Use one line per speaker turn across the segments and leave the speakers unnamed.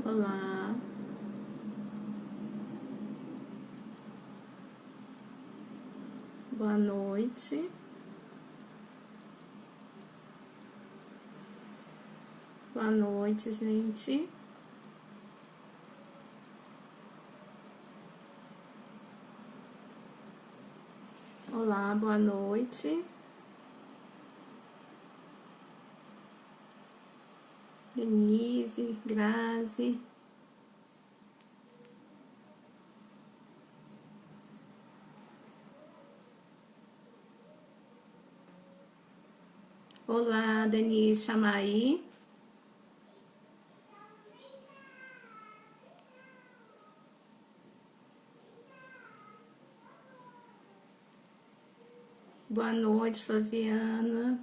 Olá, boa noite. Boa noite, gente. Olá, boa noite. Denise, Grazi. Olá, Denise, chama aí. Boa noite, Flaviana.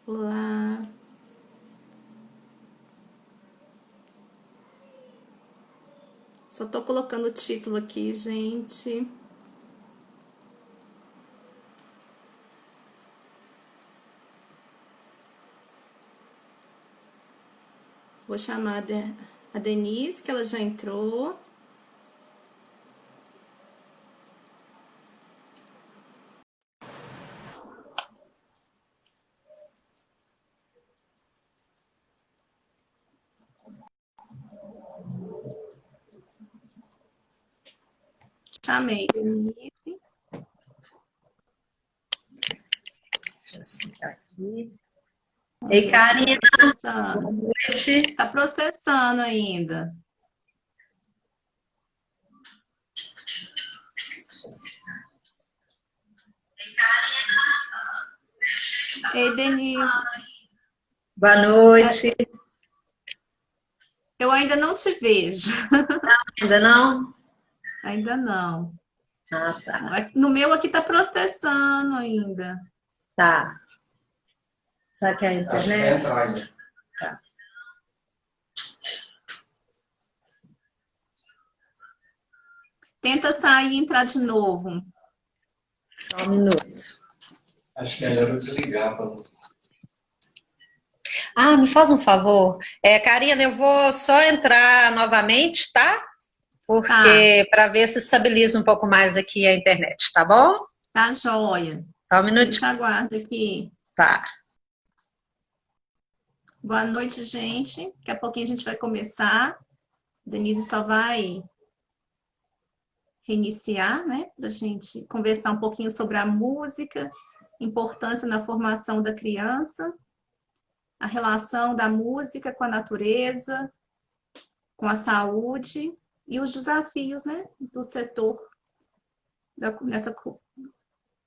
Olá. Só tô colocando o título aqui, gente. Vou chamar a Denise, que ela já entrou. Chamei, Denise.
Deixa eu explicar aqui. Ei, Karina, boa noite.
Tá processando ainda. Ei, Denise.
Boa noite.
Eu ainda não te vejo.
Ainda não?
Ainda não.
Ah, tá.
No meu aqui tá processando ainda.
Tá. Será que é a internet? Tá.
Tenta sair e entrar de novo.
Só um minuto.
Acho que é melhor eu desligar para.
Ah, me faz um favor. Karina, eu vou só entrar novamente, tá? Porque para ver se estabiliza um pouco mais aqui a internet, tá bom?
Tá joia.
Só um
A gente
minutinho.
aguarda aqui.
Tá.
Boa noite, gente. Daqui a pouquinho a gente vai começar. Denise só vai reiniciar, né? Para a gente conversar um pouquinho sobre a música, importância na formação da criança, a relação da música com a natureza, com a saúde e os desafios, né, do setor nessa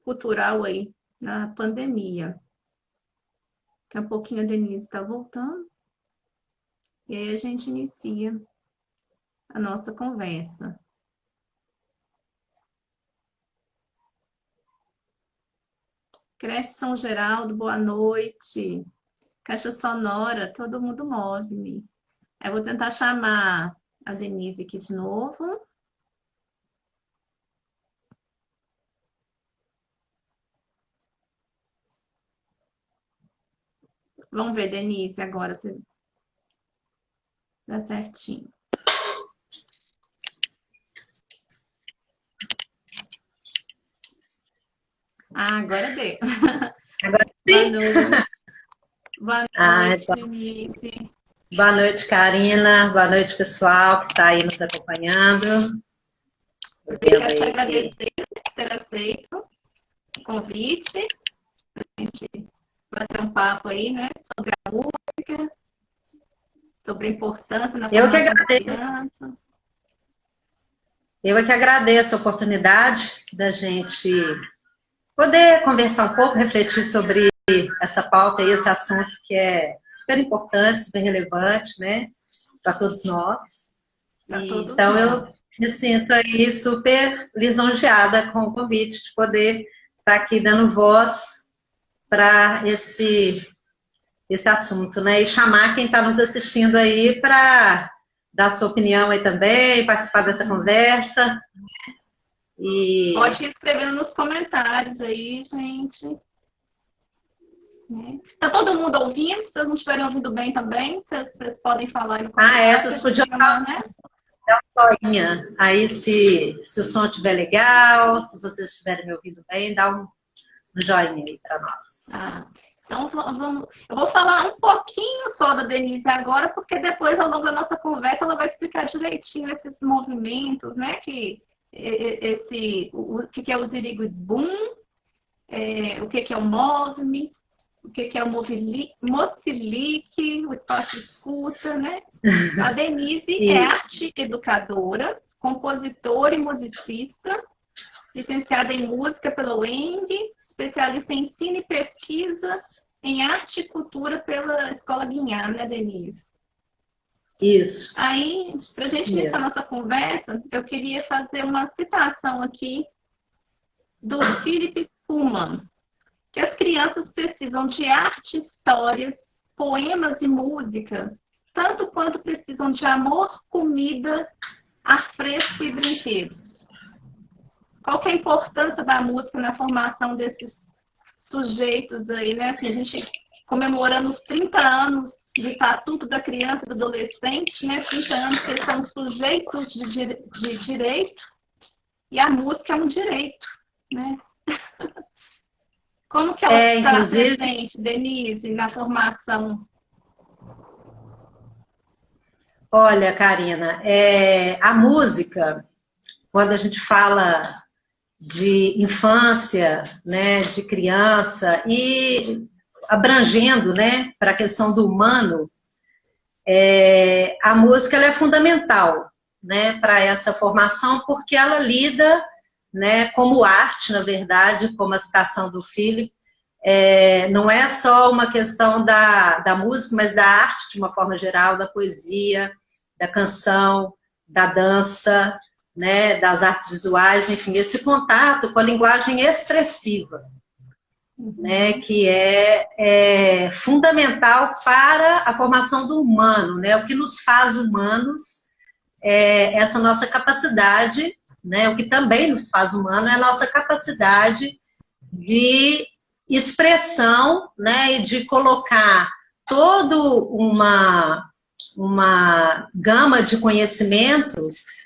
cultural aí, na pandemia. Daqui a pouquinho a Denise está voltando e aí a gente inicia a nossa conversa. Cresce São Geraldo, boa noite. Caixa sonora, todo mundo move-me. Eu vou tentar chamar a Denise aqui de novo. Vamos ver, Denise, agora se dá certinho. Ah, agora deu.
Agora
Boa
sim.
noite. Boa noite,
Então,
Denise.
boa noite, Karina. Boa noite, pessoal que está aí nos acompanhando.
Eu quero te agradecer por ter aceito o convite. A gente bater um papo aí, né? Sobre a música, sobre a importância na
Eu que
formação da
agradeço.
criança.
Eu é que agradeço a oportunidade da gente poder conversar um pouco, refletir sobre essa pauta e esse assunto que é super importante, super relevante, né, para todos nós. Então, eu me sinto aí super lisonjeada com o convite de poder estar aqui dando voz para esse assunto, né, e chamar quem está nos assistindo aí para dar sua opinião aí também, participar dessa conversa.
Pode ir escrevendo nos comentários aí, gente. Né? Tá todo mundo ouvindo? Se vocês não estiverem ouvindo bem também, vocês podem falar aí no comentário.
Essas podiam dar um joinha. Aí, se o som estiver legal, se vocês estiverem me ouvindo bem, dá um joinha aí para nós.
Então, eu vou falar um pouquinho só da Denise agora, porque depois, ao longo da nossa conversa, ela vai explicar direitinho esses movimentos, né? O que é o Zirigui-Bum, o que é o Move-me, o que é o Mocilique, o espaço escuta, né? A Denise é arte educadora, compositora e musicista, licenciada em música pela UENG, especialista em ensino e pesquisa em arte e cultura pela Escola Guignard, né, Denise?
Isso.
Aí, para a gente iniciar nossa conversa, eu queria fazer uma citação aqui do Philip Pullman, que as crianças precisam de arte, histórias, poemas e música, tanto quanto precisam de amor, comida, ar fresco e brinquedos. Qual que é a importância da música na formação desses sujeitos aí, né? Assim, a gente comemorando os 30 anos do Estatuto da Criança e do Adolescente, né? 30 anos que eles são sujeitos de direito, e a música é um direito, né? Como que ela está presente, Denise, na formação?
Olha, Karina, a música, quando a gente fala de infância, né, de criança, e abrangendo, né, para a questão do humano, a música ela é fundamental, né, para essa formação, porque ela lida, né, como arte, na verdade, como a citação do Philip, não é só uma questão da música, mas da arte de uma forma geral, da poesia, da canção, da dança, né, das artes visuais, enfim, esse contato com a linguagem expressiva, né, que é fundamental para a formação do humano, né, o que nos faz humanos é essa nossa capacidade, né, o que também nos faz humano é a nossa capacidade de expressão, né, e de colocar toda uma gama de conhecimentos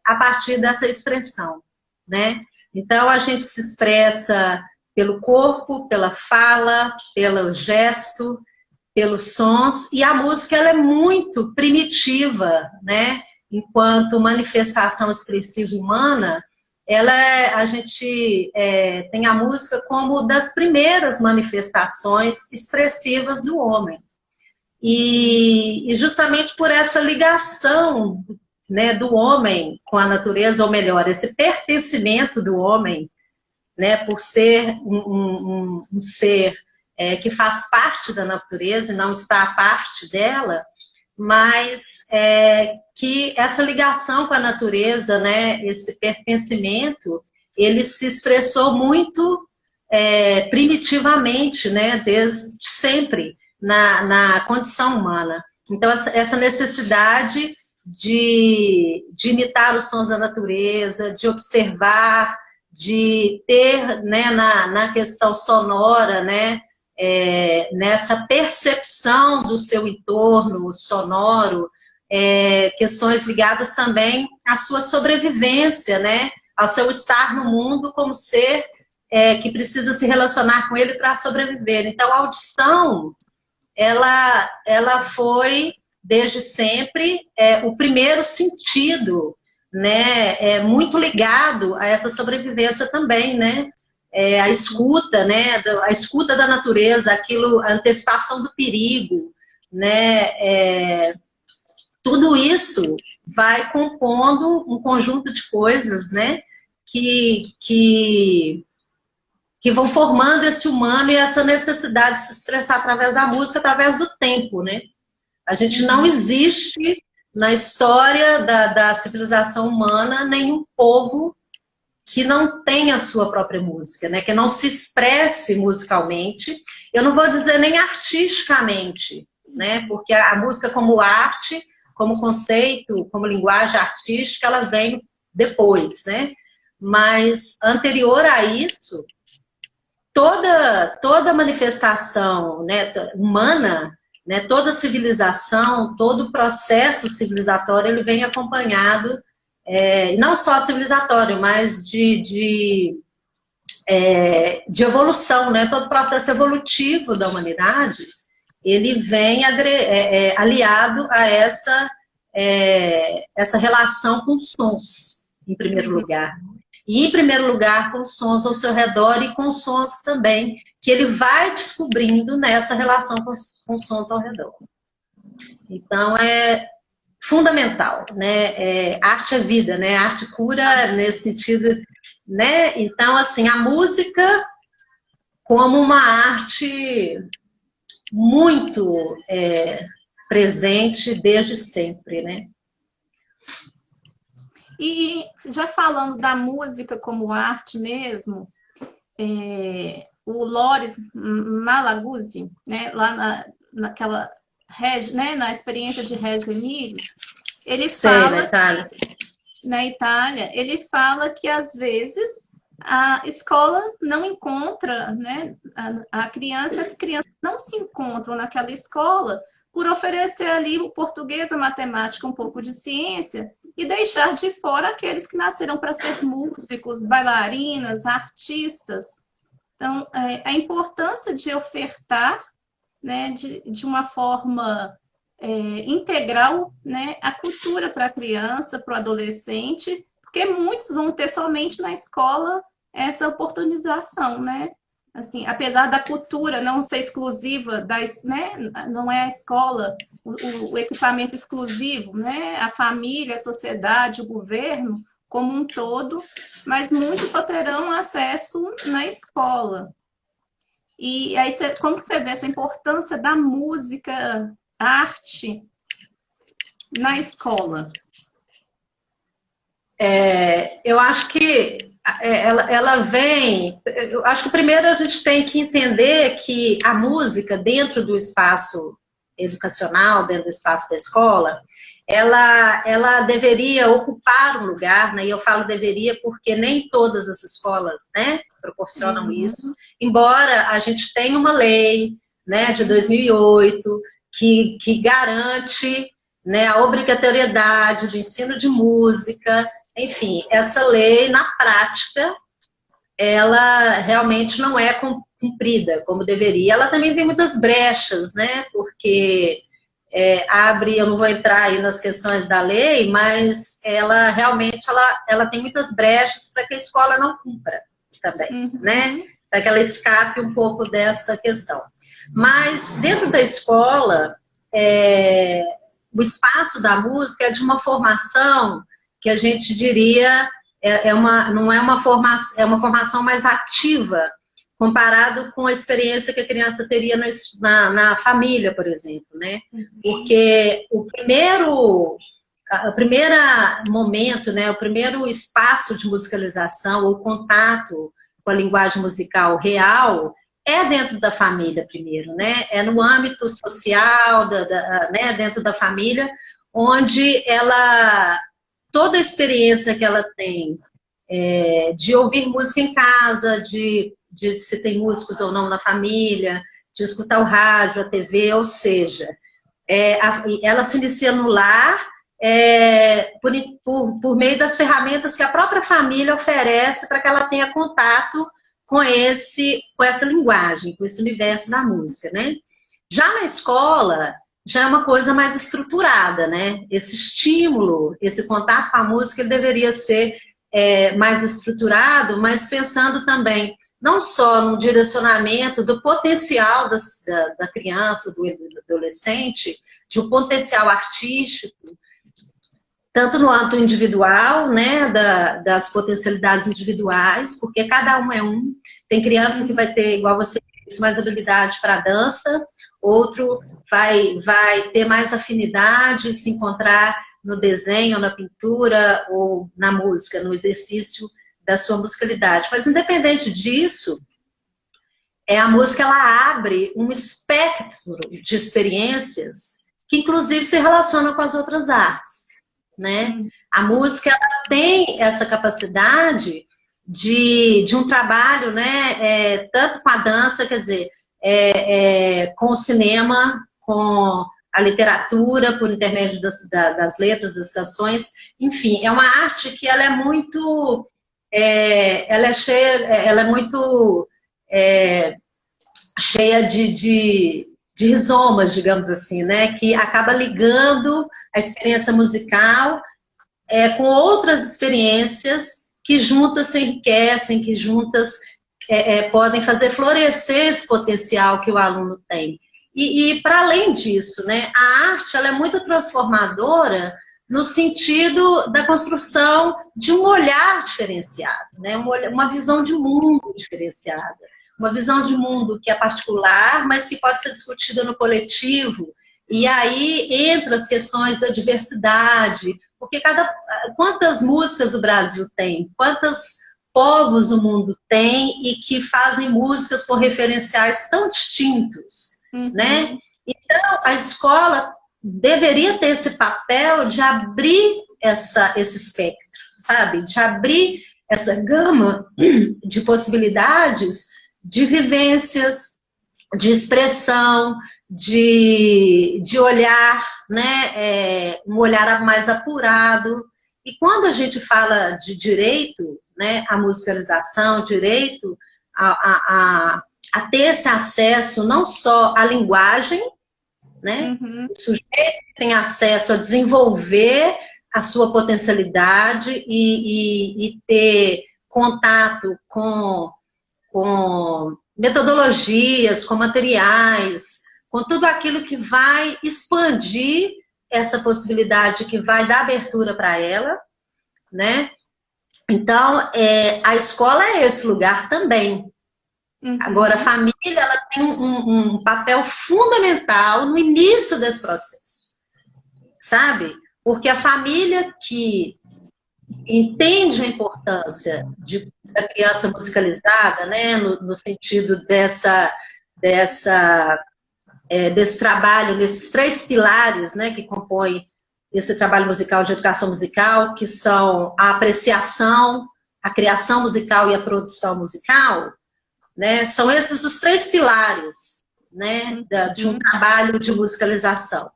a partir dessa expressão, né? Então, a gente se expressa pelo corpo, pela fala, pelo gesto, pelos sons, e a música ela é muito primitiva, né? Enquanto manifestação expressiva humana, a gente tem a música como das primeiras manifestações expressivas do homem. E justamente por essa ligação, né, do homem com a natureza, ou melhor, esse pertencimento do homem, né, por ser um ser que faz parte da natureza e não está à parte dela, mas que essa ligação com a natureza, né, esse pertencimento, ele se expressou muito primitivamente, né, desde sempre, na condição humana. Então, essa necessidade de imitar os sons da natureza, de observar, de ter, né, na questão sonora, né, nessa percepção do seu entorno sonoro, questões ligadas também à sua sobrevivência, né, ao seu estar no mundo como ser que precisa se relacionar com ele para sobreviver. Então, a audição, ela foi, desde sempre, o primeiro sentido, né, muito ligado a essa sobrevivência também, né, a escuta, né, a escuta da natureza, a antecipação do perigo, né, tudo isso vai compondo um conjunto de coisas, né, que vão formando esse humano e essa necessidade de se expressar através da música, através do tempo, né. A gente não existe na história da civilização humana nenhum povo que não tenha a sua própria música, né? Que não se expresse musicalmente. Eu não vou dizer nem artisticamente, né? Porque a música como arte, como conceito, como linguagem artística, ela vem depois, né? Mas anterior a isso, toda manifestação, né, humana, né, toda civilização, todo processo civilizatório, ele vem acompanhado, não só civilizatório, mas de evolução, né? Todo processo evolutivo da humanidade, ele vem aliado a essa relação com sons, em primeiro lugar. E, em primeiro lugar, com sons ao seu redor e com sons também, que ele vai descobrindo nessa relação com sons ao redor. Então, é fundamental, né? Arte é vida, né? Arte cura nesse sentido, né? Então, assim, a música como uma arte muito presente desde sempre, né?
E já falando da música como arte mesmo, o Loris Malaguzzi, né, lá naquela né, na experiência de Reggio Emílio, ele fala, na Itália, ele fala que às vezes a escola não encontra, né, as crianças não se encontram naquela escola por oferecer ali o português, a matemática, um pouco de ciência, e deixar de fora aqueles que nasceram para ser músicos, bailarinas, artistas. Então, a importância de ofertar, né, de uma forma integral, né, a cultura para a criança, para o adolescente, porque muitos vão ter somente na escola essa oportunização, né? Assim, apesar da cultura não ser exclusiva, né, não é a escola o equipamento exclusivo, né? A família, a sociedade, o governo como um todo, mas muitos só terão acesso na escola. E aí, como você vê essa importância da música, arte na escola?
Eu acho que ela vem... Eu acho que primeiro a gente tem que entender que a música dentro do espaço educacional, dentro do espaço da escola, ela deveria ocupar um lugar, né? E eu falo deveria porque nem todas as escolas, né, proporcionam isso, embora a gente tenha uma lei, né, de 2008 que garante, né, a obrigatoriedade do ensino de música. Enfim, essa lei, na prática, ela realmente não é cumprida como deveria. Ela também tem muitas brechas, né? Porque abre, eu não vou entrar aí nas questões da lei, mas ela realmente ela tem muitas brechas para que a escola não cumpra também, né? Para que ela escape um pouco dessa questão. Mas dentro da escola, o espaço da música é de uma formação que a gente diria não é uma formação, é uma formação mais ativa, comparado com a experiência que a criança teria na família, por exemplo, né? Porque o primeiro momento, né, o primeiro espaço de musicalização, ou contato com a linguagem musical real, é dentro da família primeiro, né? É no âmbito social, né, dentro da família, onde toda a experiência que ela tem de ouvir música em casa, de se tem músicos ou não na família, de escutar o rádio, a TV, ou seja, ela se inicia no lar por meio das ferramentas que a própria família oferece para que ela tenha contato com essa linguagem, com esse universo da música, né? Já na escola, já é uma coisa mais estruturada, né? Esse estímulo, esse contato com a música, ele deveria ser mais estruturado, mas pensando também não só no direcionamento do potencial da criança, do adolescente, de um potencial artístico, tanto no âmbito individual, né, das potencialidades individuais, porque cada um é um. Tem criança que vai ter, igual você disse, mais habilidade para a dança, outro vai ter mais afinidade, se encontrar no desenho, na pintura, ou na música, no exercício da sua musicalidade. Mas, independente disso, a música ela abre um espectro de experiências que, inclusive, se relacionam com as outras artes, né? A música ela tem essa capacidade de um trabalho, né, tanto com a dança, quer dizer, com o cinema, com a literatura, por intermédio das letras, das canções, enfim, é uma arte que ela é muito, ela é muito cheia de rizomas, digamos assim, né, que acaba ligando a experiência musical com outras experiências que juntas se enriquecem, que juntas podem fazer florescer esse potencial que o aluno tem. E para além disso, né, a arte ela é muito transformadora no sentido da construção de um olhar diferenciado, né, uma visão de mundo diferenciada, uma visão de mundo que é particular, mas que pode ser discutida no coletivo. E aí entra as questões da diversidade, porque quantas músicas o Brasil tem, quantos povos o mundo tem e que fazem músicas com referenciais tão distintos, né? Então, a escola deveria ter esse papel de abrir esse espectro, sabe? De abrir essa gama de possibilidades, de vivências, de expressão, de olhar, né? Um olhar mais apurado. E quando a gente fala de direito, né, à musicalização, direito a ter esse acesso não só à linguagem, né? O sujeito tem acesso a desenvolver a sua potencialidade e ter contato com metodologias, com materiais, com tudo aquilo que vai expandir essa possibilidade, que vai dar abertura para ela, né? Então, a escola é esse lugar também. Agora, a família ela tem um papel fundamental no início desse processo, sabe? Porque a família que entende a importância da criança musicalizada, né, no sentido desse trabalho, desses 3 pilares, né, que compõem esse trabalho musical de educação musical, que são a apreciação, a criação musical e a produção musical, né, são esses os 3 pilares, né, de um trabalho de musicalização.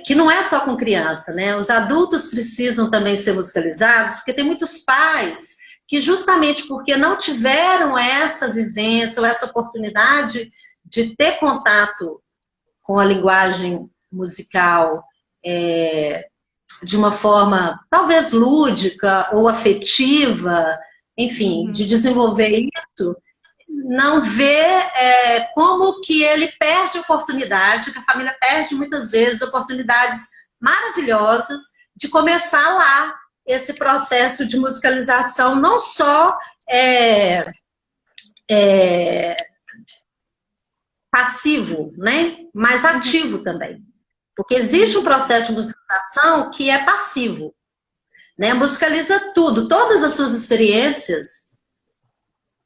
Que não é só com criança, né? Os adultos precisam também ser musicalizados, porque tem muitos pais que justamente porque não tiveram essa vivência ou essa oportunidade de ter contato com a linguagem musical de uma forma talvez lúdica ou afetiva, enfim, de desenvolver isso, não vê como que ele perde oportunidade, que a família perde muitas vezes oportunidades maravilhosas de começar lá esse processo de musicalização, não só passivo, né, mas ativo também. Porque existe um processo de musicalização que é passivo, né, musicaliza tudo, todas as suas experiências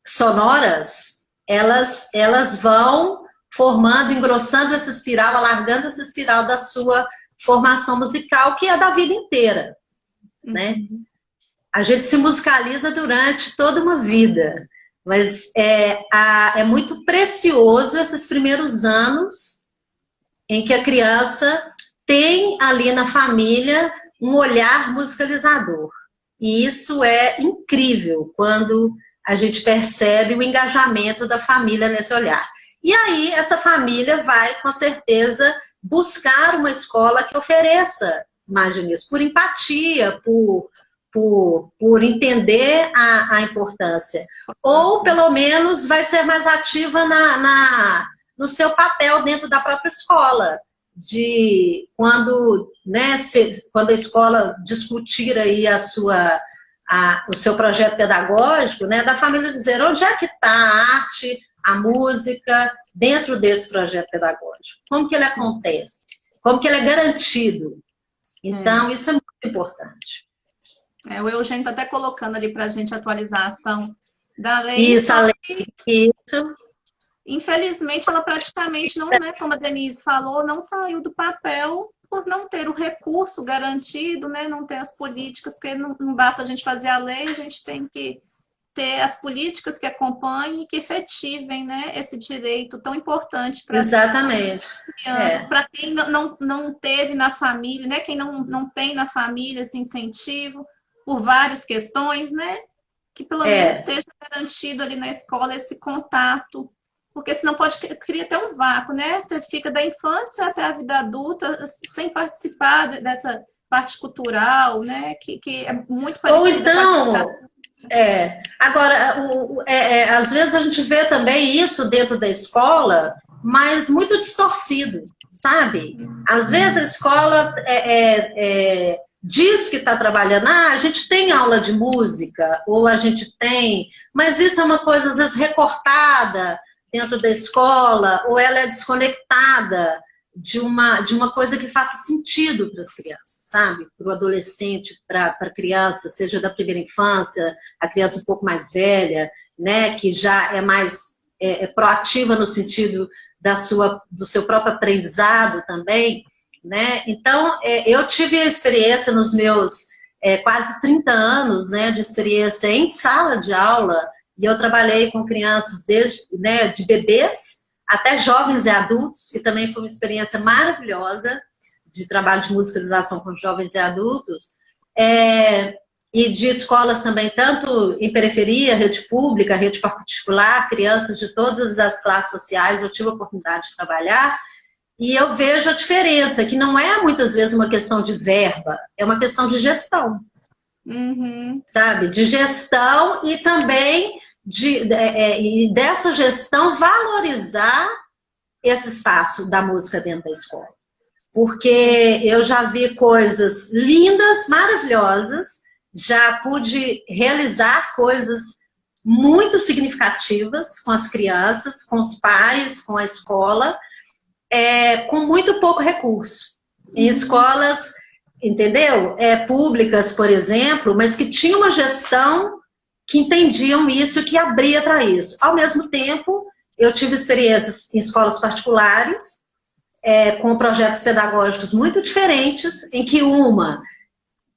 sonoras, elas vão formando, engrossando essa espiral, alargando essa espiral da sua formação musical, que é da vida inteira, né? A gente se musicaliza durante toda uma vida, mas é muito precioso esses primeiros anos em que a criança tem ali na família um olhar musicalizador. E isso é incrível quando a gente percebe o engajamento da família nesse olhar. E aí, essa família vai, com certeza, buscar uma escola que ofereça mais disso, por empatia, por entender a importância. Ou, pelo menos, vai ser mais ativa no seu papel dentro da própria escola. Quando a escola discutir aí o seu projeto pedagógico, né, da família dizer onde é que está a arte, a música, dentro desse projeto pedagógico. Como que ele acontece? Como que ele é garantido? Então, isso é muito importante.
O Eugênio está até colocando ali para a gente a atualização da lei.
Isso, a lei. Isso.
Infelizmente, ela praticamente não, né, como a Denise falou, não saiu do papel por não ter o recurso garantido, né? Não ter as políticas, porque não basta a gente fazer a lei, a gente tem que ter as políticas que acompanhem e que efetivem, né, esse direito tão importante para as crianças, para quem não teve na família, né, quem não tem na família esse incentivo, por várias questões, né, que pelo menos esteja garantido ali na escola esse contato, porque senão pode criar até um vácuo, né, você fica da infância até a vida adulta sem participar dessa parte cultural, né, que é muito parecida.
Ou então... Agora, às vezes a gente vê também isso dentro da escola, mas muito distorcido, sabe? Às vezes a escola diz que está trabalhando, a gente tem aula de música, ou a gente tem, mas isso é uma coisa às vezes recortada dentro da escola, ou ela é desconectada de uma coisa que faça sentido para as crianças, sabe? Para o adolescente, para a criança, seja da primeira infância, a criança um pouco mais velha, né? Que já é mais proativa no sentido do seu próprio aprendizado também, né? Então, eu tive a experiência nos meus quase 30 anos, né, de experiência em sala de aula, e eu trabalhei com crianças desde, né, de bebês até jovens e adultos, que também foi uma experiência maravilhosa de trabalho de musicalização com jovens e adultos, e de escolas também, tanto em periferia, rede pública, rede particular, crianças de todas as classes sociais, eu tive a oportunidade de trabalhar, e eu vejo a diferença, que não é muitas vezes uma questão de verba, é uma questão de gestão, sabe? De gestão e também e dessa gestão valorizar esse espaço da música dentro da escola. Porque eu já vi coisas lindas, maravilhosas, já pude realizar coisas muito significativas com as crianças, com os pais, com a escola, com muito pouco recurso. Em escolas, entendeu? Públicas, por exemplo, mas que tinham uma gestão que entendiam isso e que abria para isso. Ao mesmo tempo, eu tive experiências em escolas particulares, com projetos pedagógicos muito diferentes, em que uma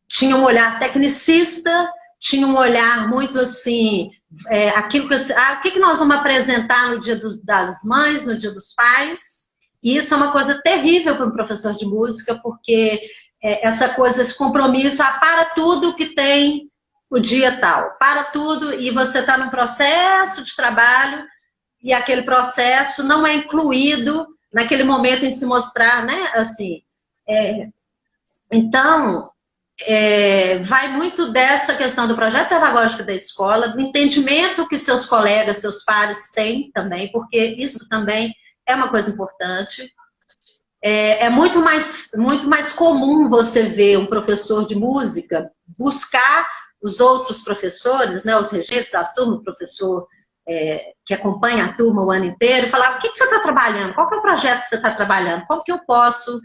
tinha um olhar tecnicista, tinha um olhar muito assim, o que nós vamos apresentar no Dia das Mães, no Dia dos Pais, e isso é uma coisa terrível para um professor de música, porque essa coisa, esse compromisso, para tudo que tem o dia tal, para tudo, e você está num processo de trabalho, e aquele processo não é incluído naquele momento em se mostrar, né, assim. Então, vai muito dessa questão do projeto pedagógico da escola, do entendimento que seus colegas, seus pares têm também, porque isso também é uma coisa importante. É muito mais comum você ver um professor de música buscar os outros professores, né, os regentes das turmas, o professor que acompanha a turma o ano inteiro, e falar: o que você está trabalhando? Qual que é o projeto que você está trabalhando? Como que eu posso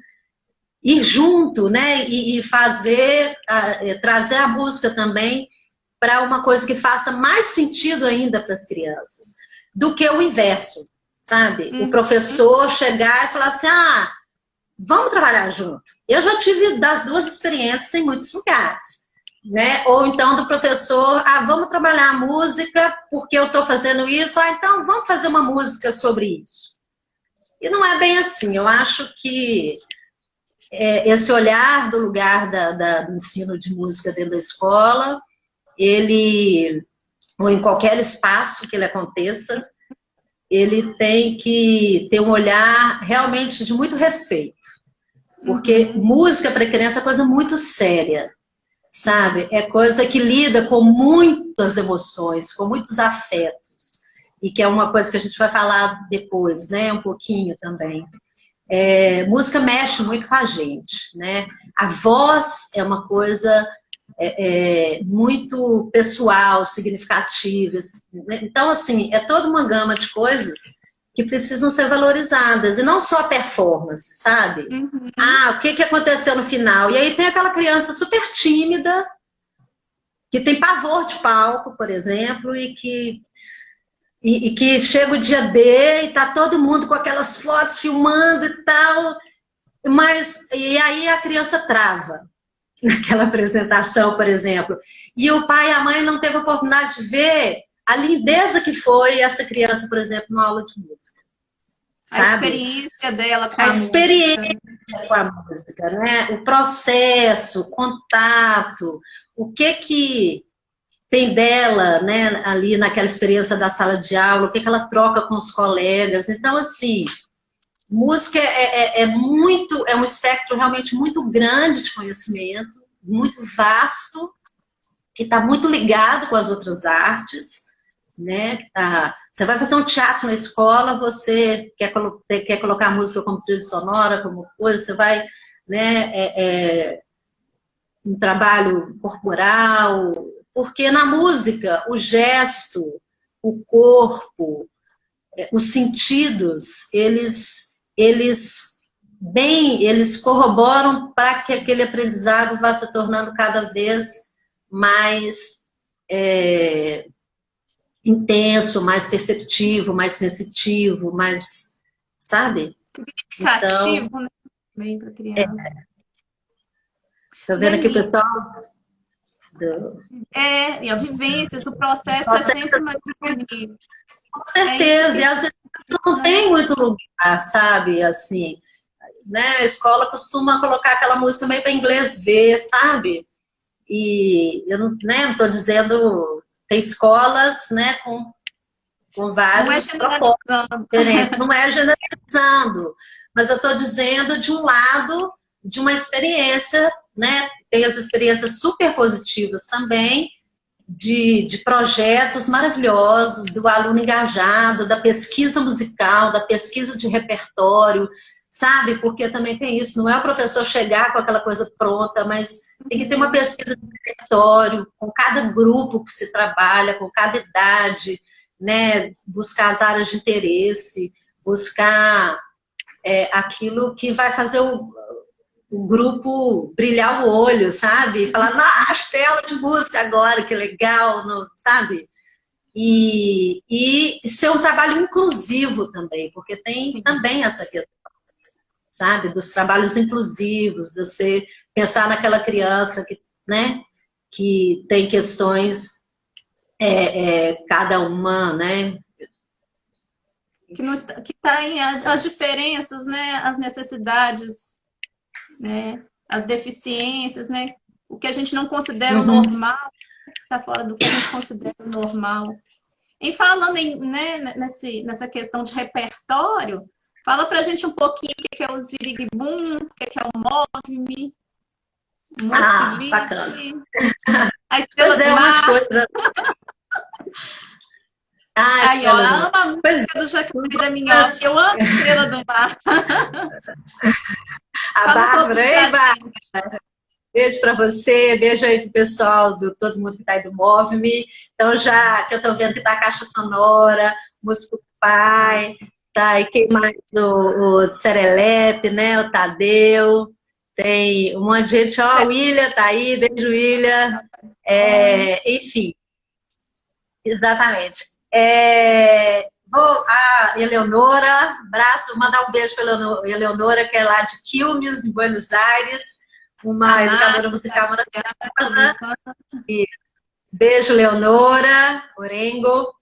ir junto, né, e trazer a música também para uma coisa que faça mais sentido ainda para as crianças, do que o inverso, sabe? O professor chegar e falar assim: vamos trabalhar junto. Eu já tive das duas experiências em muitos lugares. Né? Ou então do professor: vamos trabalhar a música porque eu estou fazendo isso, então vamos fazer uma música sobre isso. E não é bem assim. Eu acho que esse olhar do lugar do ensino de música dentro da escola, ou em qualquer espaço que ele aconteça, ele tem que ter um olhar realmente de muito respeito. Porque música para criança é coisa muito séria. Sabe? É coisa que lida com muitas emoções, com muitos afetos, e que é uma coisa que a gente vai falar depois, né? Um pouquinho também. Música mexe muito com a gente, né? A voz é uma coisa muito pessoal, significativa. Então, assim, é toda uma gama de coisas que precisam ser valorizadas, e não só a performance, sabe? O que aconteceu no final? E aí tem aquela criança super tímida, que tem pavor de palco, por exemplo, e que chega o dia D e tá todo mundo com aquelas fotos filmando e tal, Mas, e aí a criança trava naquela apresentação, por exemplo. E o pai e a mãe não teve a oportunidade de ver a lindeza que foi essa criança, por exemplo, numa aula de música.
A
Sabe?
experiência dela com
A
a
experiência
música.
com a música, né? O processo, o contato, o que tem dela, né, ali naquela experiência da sala de aula, o que ela troca com os colegas. Então, assim, música é um espectro realmente muito grande de conhecimento, muito vasto, que está muito ligado com as outras artes, né? Você vai fazer um teatro na escola, você quer colocar música como trilha sonora, como coisa, você vai, né, um trabalho corporal, porque na música o gesto, o corpo, os sentidos, eles corroboram para que aquele aprendizado vá se tornando cada vez mais intenso, mais perceptivo, mais sensitivo, mais, sabe?
Cativo,
Então,
né? Bem para criança.
Tô vendo aqui o pessoal
E a vivências, o processo é sempre mais bonito.
com certeza, e às vezes não tem muito lugar, sabe, assim, né, a escola costuma colocar aquela música meio para inglês ver, sabe, e eu não, né, não tô dizendo, tem escolas, né, com vários propósitos diferentes, não é generalizando, mas eu tô dizendo de um lado, de uma experiência, né, tem as experiências super positivas também, de projetos maravilhosos, do aluno engajado, da pesquisa musical, da pesquisa de repertório, sabe? Porque também tem isso, não é o professor chegar com aquela coisa pronta, mas tem que ter uma pesquisa de repertório, com cada grupo que se trabalha, com cada idade, né? Buscar as áreas de interesse, buscar aquilo que vai fazer o grupo brilhar o olho, sabe? Falar, nossa, tela de música agora, que legal, sabe? E ser um trabalho inclusivo também, porque tem Sim. também essa questão, sabe? Dos trabalhos inclusivos, de você pensar naquela criança que, né? Que tem questões, cada uma, né?
Que tem as diferenças, né? As necessidades, né? As deficiências, né? O que a gente não considera normal, que está fora do que a gente considera normal. Em falando né, nessa questão de repertório, fala pra gente um pouquinho o que é o Ziriguibum, o que é o Move-me.
Bacana.
A Estrela do Mar.
Ai,
ó, eu amo a música do Jacaré da Minhoca. Eu amo a Estrela do Mar.
A Bárbara, ei, Bárbara. Beijo para você, beijo aí pro pessoal, todo mundo que está aí do Move-me. Então, já que eu estou vendo que tá a caixa sonora, música do pai, tá aí quem mais? O Serelepe, né? O Tadeu. Tem um monte de gente, ó, o William tá aí, beijo, William. Enfim, exatamente. A Eleonora, vou mandar um beijo para a Eleonora, que é lá de Quilmes, em Buenos Aires, uma educadora musical maravilhosa. Beijo, Leonora, Orengo.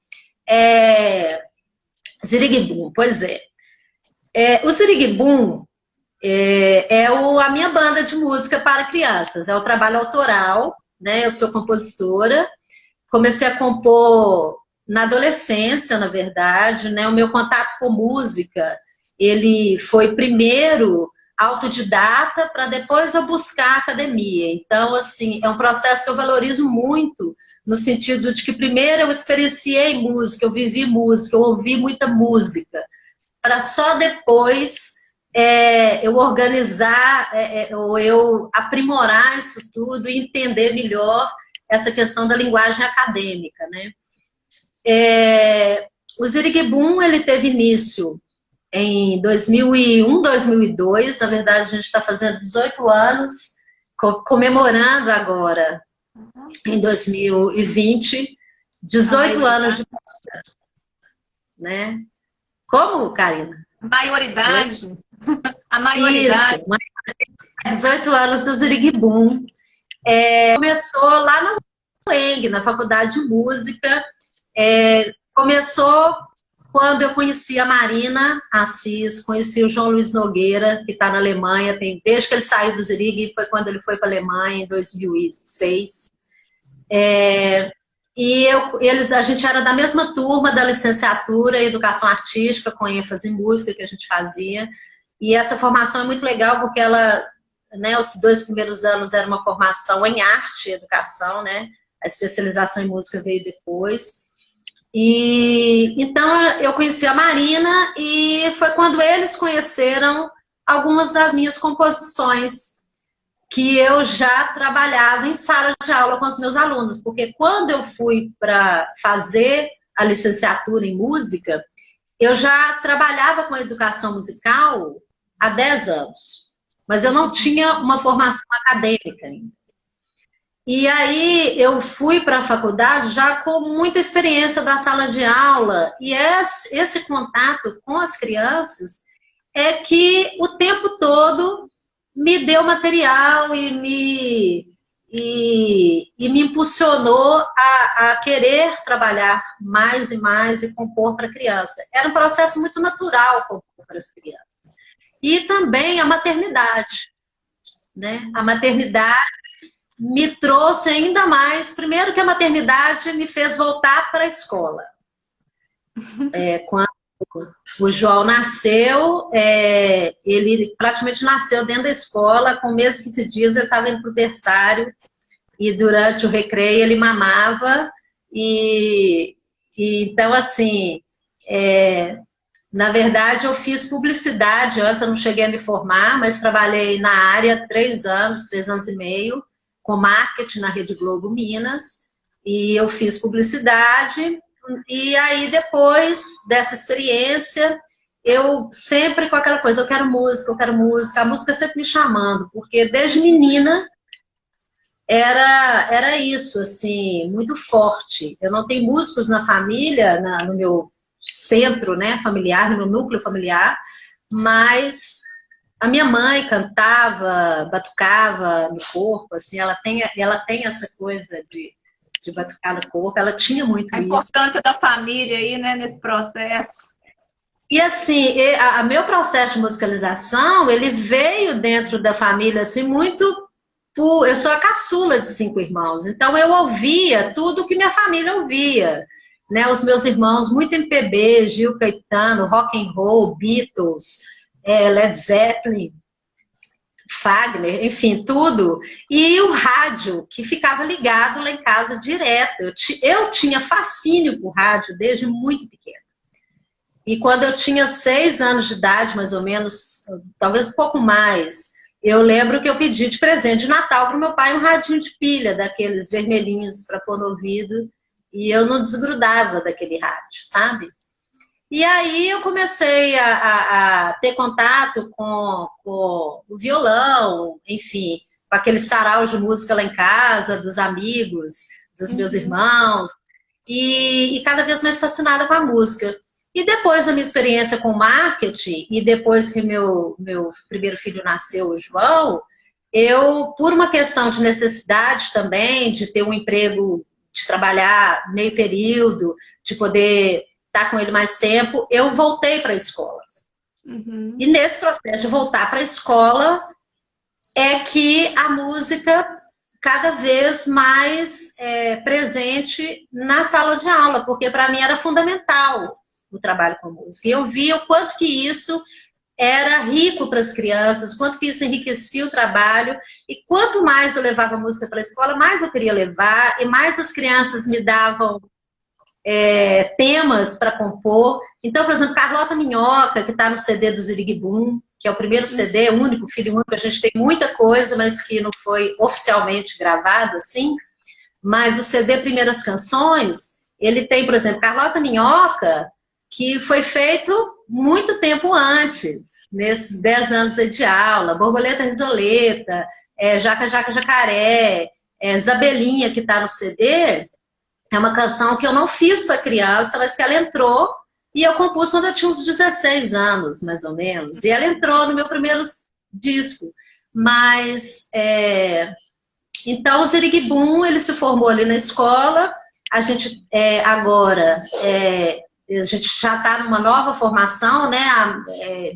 Ziriguibum, pois é. O Ziriguibum a minha banda de música para crianças, é o trabalho autoral, né? Eu sou compositora, comecei a compor na adolescência, na verdade, né? O meu contato com música, ele foi primeiro autodidata, para depois eu buscar a academia. Então, assim, é um processo que eu valorizo muito, no sentido de que primeiro eu experienciei música, eu vivi música, eu ouvi muita música, para só depois eu organizar, ou eu aprimorar isso tudo e entender melhor essa questão da linguagem acadêmica, né? O Ziriguibum, ele teve início em 2001, 2002, na verdade a gente está fazendo 18 anos, comemorando agora, em 2020, 18 anos de música, né? Como, Karina?
Maioridade. A maioridade.
Isso, 18 anos do Ziriguibum. Começou lá na UENG, na Faculdade de Música. Começou quando eu conheci a Marina Assis, conheci o João Luiz Nogueira, que está na Alemanha, desde que ele saiu do Zirig, foi quando ele foi para a Alemanha, em 2006. A gente era da mesma turma da licenciatura em Educação Artística, com ênfase em música, que a gente fazia. E essa formação é muito legal, porque ela, né, os 2 primeiros anos era uma formação em arte e educação, né? A especialização em música veio depois. Então eu conheci a Marina e foi quando eles conheceram algumas das minhas composições que eu já trabalhava em sala de aula com os meus alunos, porque quando eu fui para fazer a licenciatura em música, eu já trabalhava com educação musical há 10 anos, mas eu não tinha uma formação acadêmica ainda. E aí eu fui para a faculdade já com muita experiência da sala de aula, e esse contato com as crianças é que o tempo todo me deu material e me impulsionou a querer trabalhar mais e mais e compor para a criança. Era um processo muito natural compor para as crianças. E também a maternidade, né? A maternidade me trouxe ainda mais, primeiro que a maternidade me fez voltar para a escola. Quando o João nasceu, ele praticamente nasceu dentro da escola, com meses e 15 dias ele estava indo para o berçário, e durante o recreio ele mamava, então assim, na verdade eu fiz publicidade antes, eu não cheguei a me formar, mas trabalhei na área 3 anos e meio, com marketing na Rede Globo Minas, e eu fiz publicidade, e aí depois dessa experiência, eu sempre com aquela coisa, eu quero música, a música sempre me chamando, porque desde menina era isso, assim, muito forte. Eu não tenho músicos na família, no meu centro, né, familiar, no meu núcleo familiar, mas a minha mãe cantava, batucava no corpo, assim, ela tem essa coisa de batucar no corpo, ela tinha muito isso.
A importância da família aí, né, nesse processo.
E assim, meu processo de musicalização, ele veio dentro da família, assim, muito... Eu sou a caçula de 5 irmãos, então eu ouvia tudo que minha família ouvia, né? Os meus irmãos, muito MPB, Gil Caetano, rock and roll, Beatles, Led Zeppelin, Fagner, enfim, tudo. E o rádio, que ficava ligado lá em casa direto. Eu tinha fascínio por rádio desde muito pequena. E quando eu tinha 6 anos de idade, mais ou menos, talvez um pouco mais, eu lembro que eu pedi de presente de Natal para o meu pai um radinho de pilha, daqueles vermelhinhos para pôr no ouvido, e eu não desgrudava daquele rádio, sabe? E aí eu comecei a ter contato com o violão, enfim, com aquele sarau de música lá em casa, dos amigos, dos meus irmãos, e cada vez mais fascinada com a música. E depois da minha experiência com marketing, e depois que meu primeiro filho nasceu, o João, eu, por uma questão de necessidade também, de ter um emprego, de trabalhar meio período, de poder estar com ele mais tempo, eu voltei para a escola. E nesse processo de voltar para a escola, é que a música cada vez mais presente na sala de aula, porque para mim era fundamental o trabalho com música. E eu via o quanto que isso era rico para as crianças, quanto que isso enriquecia o trabalho, e quanto mais eu levava música para a escola, mais eu queria levar, e mais as crianças me davam temas para compor. Então, por exemplo, Carlota Minhoca, que está no CD do Ziriguibum, que é o primeiro CD, o único, filho único, a gente tem muita coisa, mas que não foi oficialmente gravado, assim. Mas o CD Primeiras Canções, ele tem, por exemplo, Carlota Minhoca, que foi feito muito tempo antes, nesses 10 anos de aula, Borboleta Risoleta, Jaca Jaca Jacaré, Zabelinha, que está no CD, é uma canção que eu não fiz para criança, mas que ela entrou E eu compus quando eu tinha uns 16 anos, mais ou menos. E ela entrou no meu primeiro disco. Mas, então, o Ziriguibum, ele se formou ali na escola. A gente, agora, a gente já está numa nova formação, né?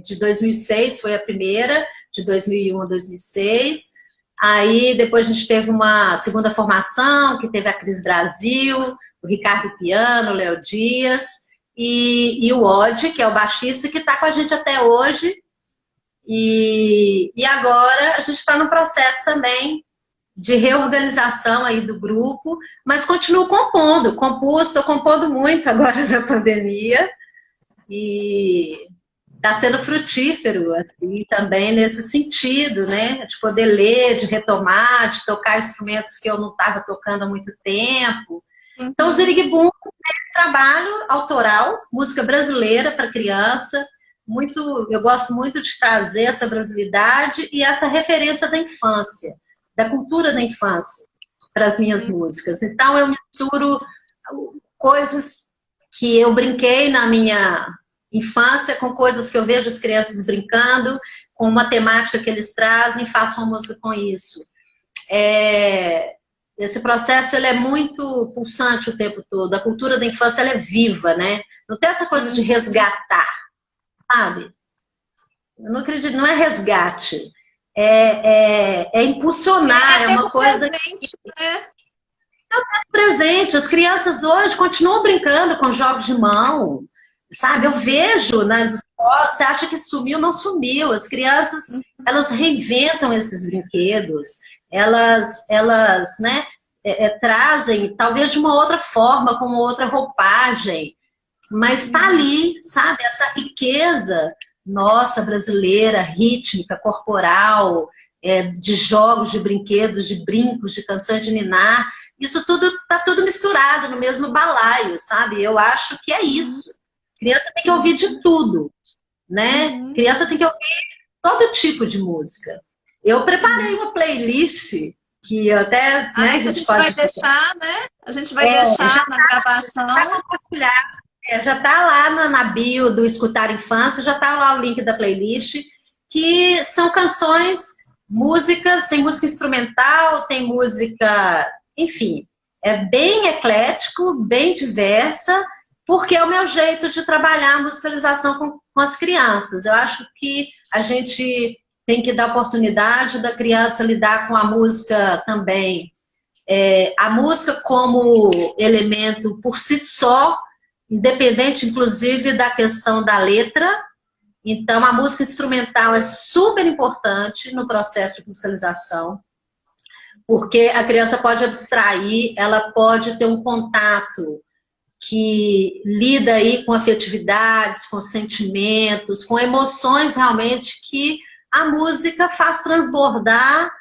De 2006 foi a primeira, de 2001 a 2006. Aí, depois a gente teve uma segunda formação, que teve a Cris Brasil, o Ricardo Piano, o Léo Dias, e o Odd, que é o baixista, que está com a gente até hoje. E agora a gente está no processo também de reorganização aí do grupo, mas continuo compondo, estou compondo muito agora na pandemia, e está sendo frutífero, assim, também nesse sentido, né, de poder ler, de retomar, de tocar instrumentos que eu não estava tocando há muito tempo. Então, o Ziriguibum é trabalho autoral, música brasileira para criança, eu gosto muito de trazer essa brasilidade e essa referência da infância, da cultura da infância para as minhas músicas. Então, eu misturo coisas que eu brinquei na minha infância com coisas que eu vejo as crianças brincando, com uma temática que eles trazem, faço uma música com isso. Esse processo ele é muito pulsante o tempo todo. A cultura da infância ela é viva, né? Não tem essa coisa de resgatar, sabe? Eu não acredito, não é resgate. É impulsionar, é uma coisa
presente, né?
É o presente. As crianças hoje continuam brincando com jogos de mão, sabe? Eu vejo nas escolas, você acha que sumiu, não sumiu. As crianças, elas reinventam esses brinquedos, elas né, trazem, talvez de uma outra forma, com uma outra roupagem, mas está ali, sabe? Essa riqueza nossa, brasileira, rítmica, corporal, de jogos, de brinquedos, de brincos, de canções de ninar, isso tudo está tudo misturado no mesmo balaio, sabe? Eu acho que é isso. Criança tem que ouvir de tudo, né? Criança tem que ouvir todo tipo de música. Eu preparei uma playlist que eu até, né,
a gente vai deixar, né? A gente vai deixar na gravação.
Já tá compartilhado. Já está lá na bio do Escutar Infância, já está lá o link da playlist, que são canções, músicas, tem música instrumental, tem música, enfim, é bem eclético, bem diversa, porque é o meu jeito de trabalhar a musicalização com as crianças. Eu acho que a gente tem que dar oportunidade da criança lidar com a música também. A música como elemento por si só, independente, inclusive, da questão da letra. Então, a música instrumental é super importante no processo de musicalização, porque a criança pode abstrair, ela pode ter um contato que lida aí com afetividades, com sentimentos, com emoções realmente que a música faz transbordar,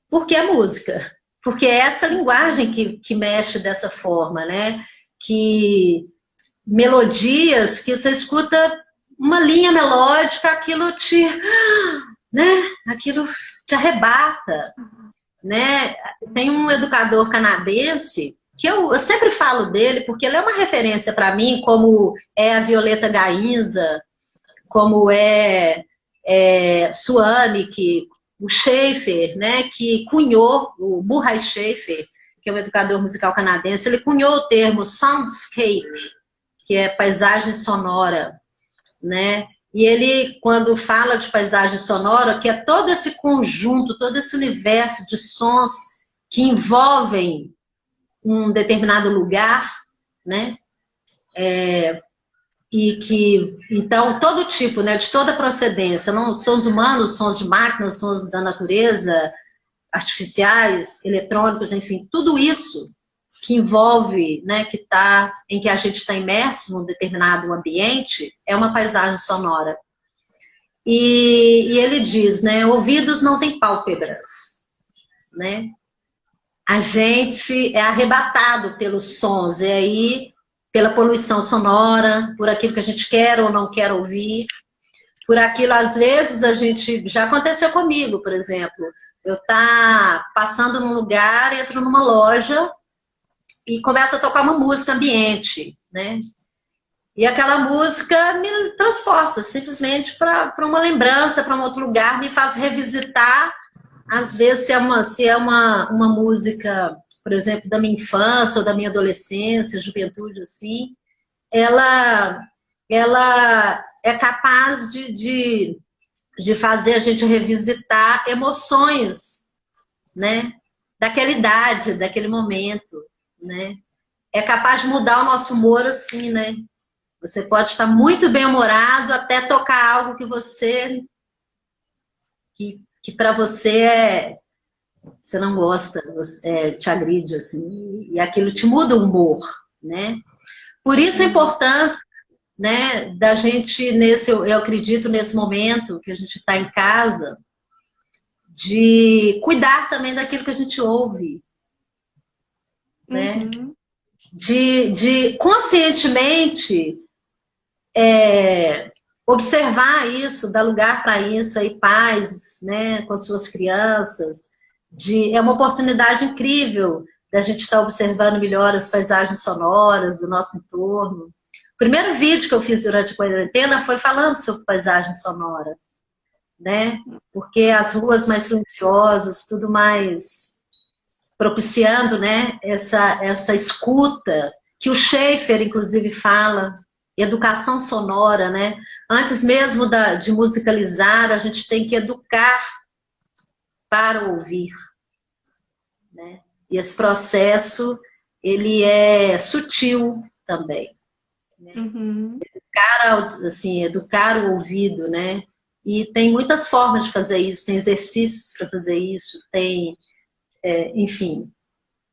porque é música. Porque é essa linguagem que mexe dessa forma, né? Que melodias, que você escuta uma linha melódica, aquilo te arrebata, né? Tem um educador canadense, que eu sempre falo dele, porque ele é uma referência para mim, como é a Violeta Gainza, como é Suane, o Schaeffer, né, que cunhou, o Murray Schaeffer, que é um educador musical canadense, ele cunhou o termo soundscape, que é paisagem sonora, né? E ele, quando fala de paisagem sonora, que é todo esse conjunto, todo esse universo de sons que envolvem um determinado lugar, né? E que, então, todo tipo, né, de toda procedência, não sons humanos, sons de máquinas, sons da natureza, artificiais, eletrônicos, enfim, tudo isso que envolve, né, em que a gente está imerso num determinado ambiente, é uma paisagem sonora. E ele diz, né, ouvidos não têm pálpebras, né? A gente é arrebatado pelos sons, e aí pela poluição sonora, por aquilo que a gente quer ou não quer ouvir, por aquilo, às vezes, já aconteceu comigo, por exemplo, eu passando num lugar, entro numa loja e começo a tocar uma música ambiente, né? E aquela música me transporta simplesmente para uma lembrança, para um outro lugar, me faz revisitar, às vezes, se é uma música, por exemplo, da minha infância ou da minha adolescência, juventude, assim, ela é capaz de fazer a gente revisitar emoções, né? Daquela idade, daquele momento, né? É capaz de mudar o nosso humor assim, né? Você pode estar muito bem-humorado até tocar algo que para você você não gosta, te agride, assim, e aquilo te muda o humor, né? Por isso a importância, né, da gente, eu acredito, nesse momento que a gente está em casa, de cuidar também daquilo que a gente ouve, né?
Uhum.
De conscientemente observar isso, dar lugar para isso, aí pais, né, com as suas crianças, é uma oportunidade incrível da gente estar observando melhor as paisagens sonoras do nosso entorno. O primeiro vídeo que eu fiz durante a quarentena foi falando sobre paisagem sonora, né? Porque as ruas mais silenciosas, tudo mais propiciando, né, essa escuta que o Schaeffer, inclusive, fala, educação sonora, né? Antes mesmo de musicalizar, a gente tem que educar para ouvir, né? E esse processo, ele é sutil também, né?
Uhum.
Educar o ouvido, né? E tem muitas formas de fazer isso, tem exercícios para fazer isso, enfim,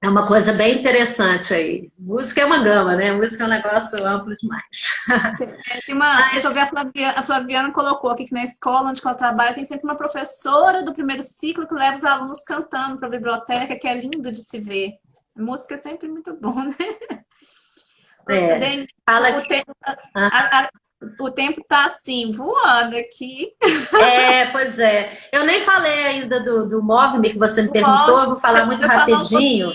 é uma coisa bem interessante aí. Música é uma gama, né? Música é um negócio amplo demais.
Deixa eu ver, a Flaviana colocou aqui que na escola onde ela trabalha tem sempre uma professora do primeiro ciclo que leva os alunos cantando para a biblioteca, que é lindo de se ver. A música é sempre muito bom, né? O tempo tá assim, voando aqui.
Pois é. Eu nem falei ainda do Move-me, que você me perguntou, eu vou falar muito rapidinho.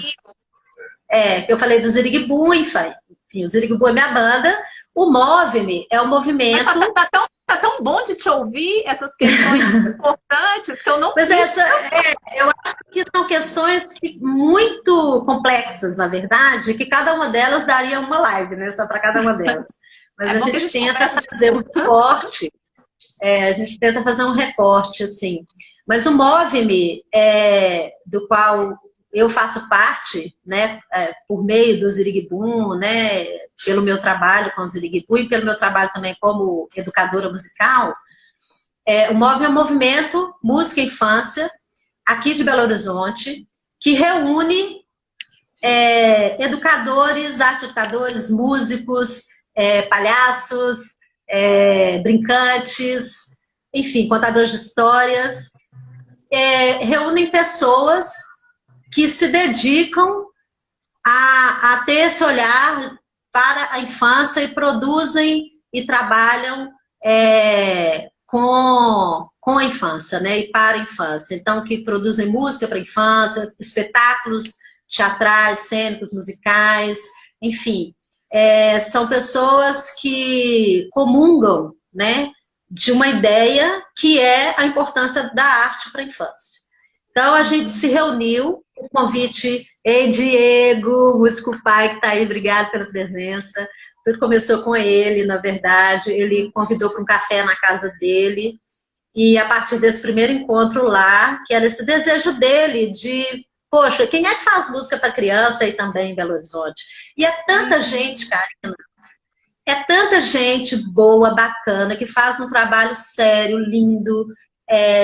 Eu falei do Zirigubu, enfim, o Zirigubu é minha banda. O Move-me é um movimento...
Tá tão bom de te ouvir essas questões importantes que eu não...
Mas eu acho que são questões muito complexas, na verdade, que cada uma delas daria uma live, né? Só para cada uma delas. Mas a gente tenta fazer um recorte. A gente tenta fazer um recorte, assim. Mas o Move-me, do qual eu faço parte, né, por meio do Ziriguibum, né, pelo meu trabalho com o Ziriguibum e pelo meu trabalho também como educadora musical, o Move é um movimento Música e Infância, aqui de Belo Horizonte, que reúne educadores, arte-educadores, músicos, palhaços, brincantes, enfim, contadores de histórias, reúnem pessoas que se dedicam a ter esse olhar para a infância e produzem e trabalham com a infância, né, e para a infância. Então, que produzem música para a infância, espetáculos teatrais, cênicos, musicais, enfim. São pessoas que comungam, né, de uma ideia que é a importância da arte para a infância. Então, a gente se reuniu, o convite, ei, Diego, músico pai que está aí, obrigado pela presença. Tudo começou com ele, na verdade, ele convidou para um café na casa dele, e a partir desse primeiro encontro lá, que era esse desejo dele de, poxa, quem é que faz música para criança aí também em Belo Horizonte? E é tanta gente, Karina, é tanta gente boa, bacana, que faz um trabalho sério, lindo,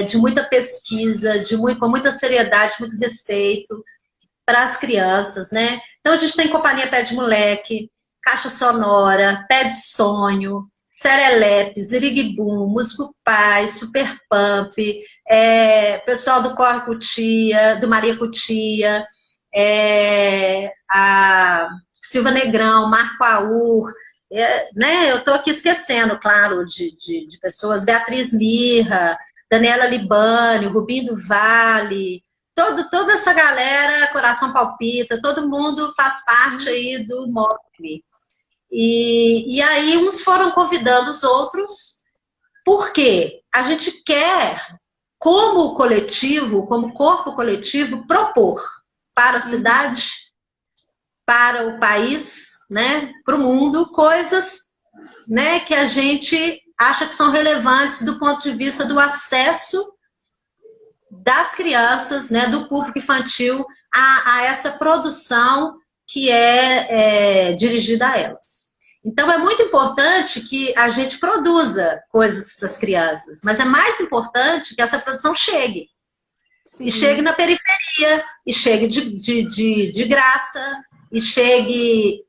de muita pesquisa, com muita seriedade, muito respeito para as crianças, né? Então a gente tem Companhia Pé de Moleque, Caixa Sonora, Pé de Sonho, Serelepe, Ziriguibum, Músico Pai, Super Pump, pessoal do Corre Cutia, do Maria Cutia, a Silva Negrão, Marco Aur, né? Eu estou aqui esquecendo, claro, de pessoas, Beatriz Mirra, Daniela Libani, Rubinho do Vale, toda essa galera, Coração Palpita, todo mundo faz parte aí do Move-me. E aí uns foram convidando os outros, porque a gente quer, como coletivo, como corpo coletivo, propor para a cidade, para o país, né, para o mundo, coisas, né, que a gente acha que são relevantes do ponto de vista do acesso das crianças, né, do público infantil, a essa produção que é dirigida a elas. Então, é muito importante que a gente produza coisas para as crianças, mas é mais importante que essa produção chegue. Sim. E chegue na periferia, e chegue de graça, e chegue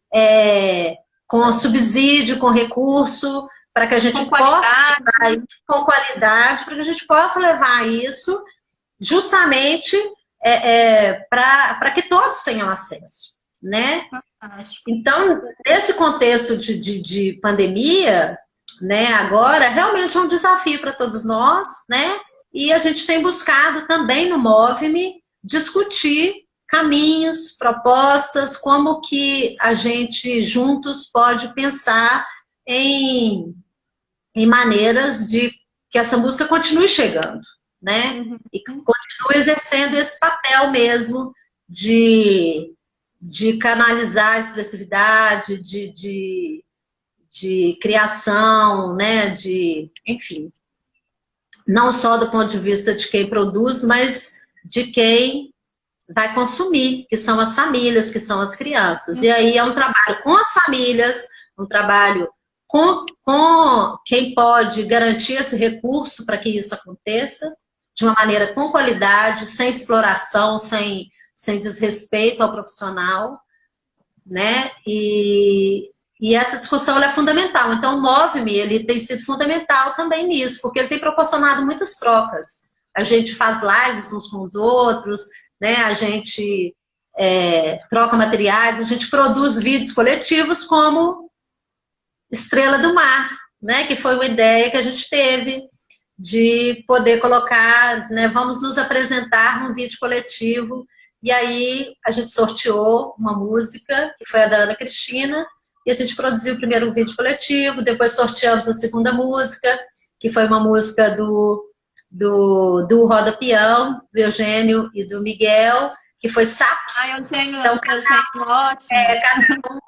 com subsídio, com recurso, para que a gente possa levar isso, com qualidade, para que a gente possa levar isso justamente para que todos tenham acesso, né? Então, nesse contexto de pandemia, né, agora, realmente é um desafio para todos nós, né? E a gente tem buscado também no Move-me discutir caminhos, propostas, como que a gente juntos pode pensar em maneiras de que essa música continue chegando, né? E continue exercendo esse papel mesmo de canalizar a expressividade, de criação, né? Enfim, não só do ponto de vista de quem produz, mas de quem vai consumir, que são as famílias, que são as crianças. E aí é um trabalho com as famílias, um trabalho com quem pode garantir esse recurso para que isso aconteça, de uma maneira com qualidade, sem exploração, sem desrespeito ao profissional, né? E essa discussão ela é fundamental. Então, o Move-me, ele tem sido fundamental também nisso, porque ele tem proporcionado muitas trocas. A gente faz lives uns com os outros, né? A gente troca materiais, a gente produz vídeos coletivos como Estrela do Mar, né? Que foi uma ideia que a gente teve de poder colocar, né? Vamos nos apresentar num vídeo coletivo. E aí a gente sorteou uma música, que foi a da Ana Cristina, e a gente produziu o primeiro vídeo coletivo, depois sorteamos a segunda música, que foi uma música do Roda Peão, do Eugênio e do Miguel, que foi Sapos.
Eugênio,
então,
ótimo.
Cada um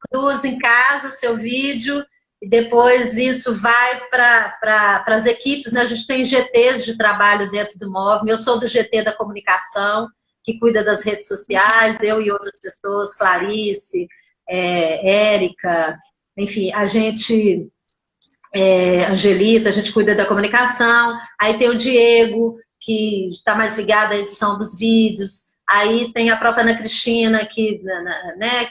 produz em casa seu vídeo, e depois isso vai para as equipes, né? A gente tem GTs de trabalho dentro do Move-me. Eu sou do GT da comunicação, que cuida das redes sociais, eu e outras pessoas, Clarice, Érica, enfim, a gente, Angelita, a gente cuida da comunicação, aí tem o Diego, que está mais ligado à edição dos vídeos, aí tem a própria Ana Cristina, que, né,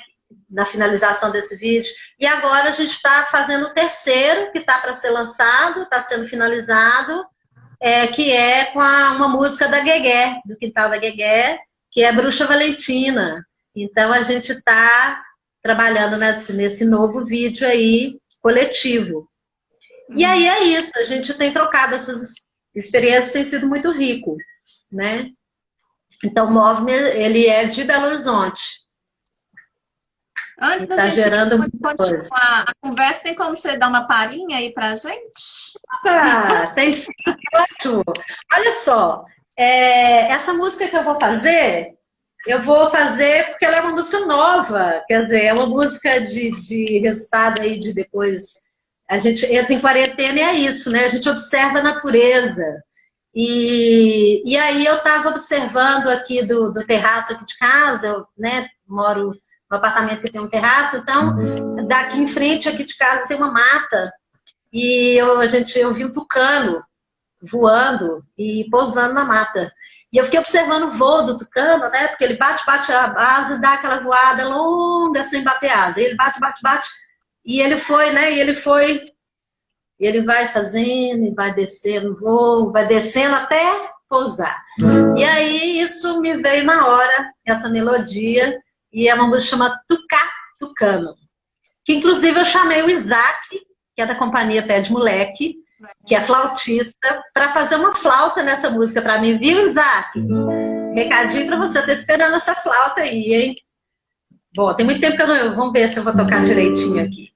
na finalização desse vídeo, e agora a gente está fazendo o terceiro, que está para ser lançado, está sendo finalizado, que é com uma música da Guegué, do Quintal da Guegué, que é Bruxa Valentina. Então, a gente está trabalhando nesse novo vídeo aí, coletivo. E aí é isso, a gente tem trocado essas experiências, tem sido muito rico, né? Então, o Move-me, ele é de Belo Horizonte.
Antes da gente continuar a conversa, tem como você dar uma palhinha aí pra gente?
Tem sim, ótimo. Olha só, essa música que eu vou fazer porque ela é uma música nova, quer dizer, é uma música de resultado aí de depois, a gente entra em quarentena e é isso, né? A gente observa a natureza. E aí eu estava observando aqui do terraço aqui de casa, eu, né, moro no apartamento que tem um terraço, então daqui em frente aqui de casa tem uma mata, e eu vi um tucano voando e pousando na mata. E eu fiquei observando o voo do tucano, né? Porque ele bate a asa e dá aquela voada longa sem bater a asa. E ele bate, e ele foi, né? E ele vai fazendo e vai descendo o voo, vai descendo até pousar. E aí isso me veio na hora, essa melodia, e é uma música que chama Tucá Tucano. Que inclusive eu chamei o Isaac, que é da companhia Pé de Moleque, que é flautista, para fazer uma flauta nessa música para mim, viu, Isaac? Recadinho para você, tô esperando essa flauta aí, hein? Bom, tem muito tempo que eu não... Vamos ver se eu vou tocar direitinho aqui.